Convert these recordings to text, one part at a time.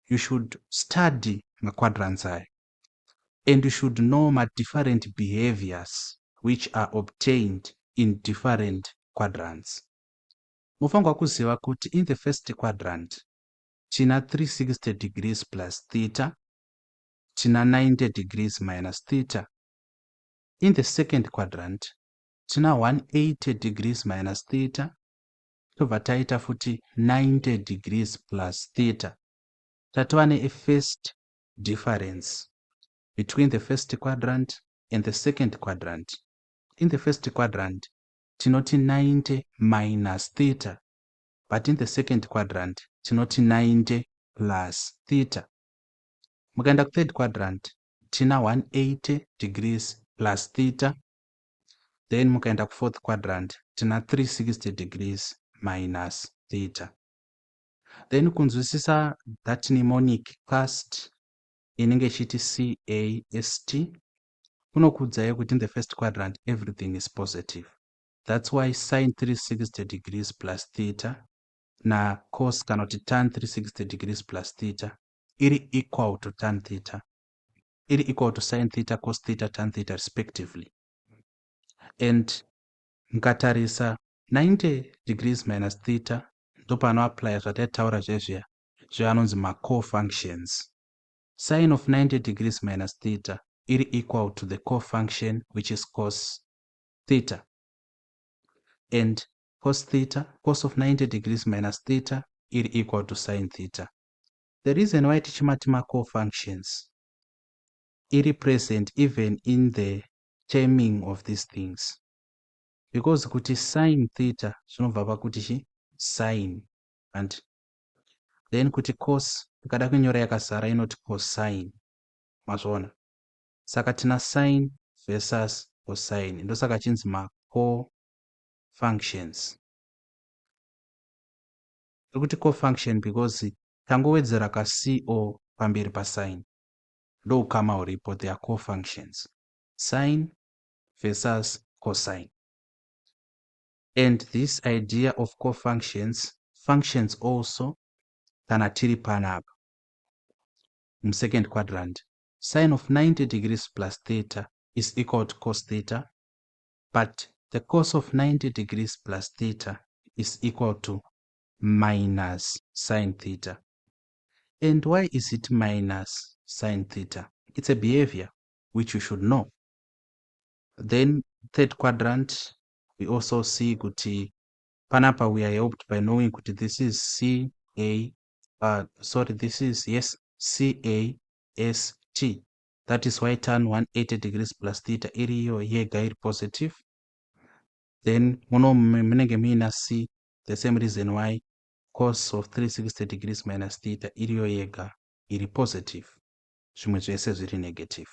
you should study quadrants aya, and you should know different behaviors which are obtained in different quadrants. Mufanirwa kuziva kuti in the first quadrant tina 360 degrees plus theta, tina 90 degrees minus theta. In the second quadrant tina 180 degrees minus theta, tobva taita futi 90 degrees plus theta. Tatova a first difference between the first quadrant and the second quadrant. In the first quadrant tinoti 90 minus theta, but in the second quadrant tinoti 90 plus theta. Mukaenda third quadrant tina 180 degrees plus theta, then mukaenda fourth quadrant tina 360 degrees minus theta. Then kunzwisisa that mnemonic cast inenge ichiti CAST kunokuudzai kuti in the first quadrant everything is positive. That's why sin 360 degrees plus theta na cos kana kuti tan 360 degrees plus theta iri equal to tan theta, iri equal to sin theta, cos theta, tan theta respectively. And mukatarisa 90 degrees minus theta ndopano apply zvataitaura zvezviya zvaanonzi co-functions. Sin of 90 degrees minus theta iri equal to the co-function which is cos theta, and cos theta, cos of 90 degrees minus theta iri equal to sin theta. The reason why tichimati co-functions iri present even in the terming of these things, because kuti sin theta zvinobva pakuti chi sin, and then kuti cos ukada kunyora yakazara inoti cosine, mazvoona. Saka tina sin versus cosine, ndosaka chinzi co-functions. Ndokuti co-function because tangowedzera ka co pamberi pa sin ndo ukama uripo, they are co-functions, sin versus cosine. And this idea of co-functions functions also kana tiri panapa second quadrant. Sin of 90 degrees plus theta is equal to cos theta, but the cos of 90 degrees plus theta is equal to minus sin theta. And why is it minus sin theta? It's a behavior which you should know. Then third quadrant, we also see kuti panapa we are helped by knowing kuti this is this is CAST. That is why tan 180 degrees plus theta iriyo yega iri positive. Then munenge muina C, the same reason why cos of 360 degrees minus theta iriyo yega iri positive, zvimwe zvese zviri negative.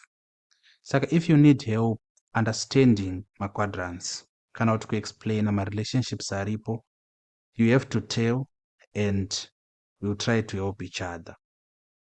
Saka if you need help understanding quadrants kana kuti kuexplain relationships aripo, you have to tell and we'll try to help each other.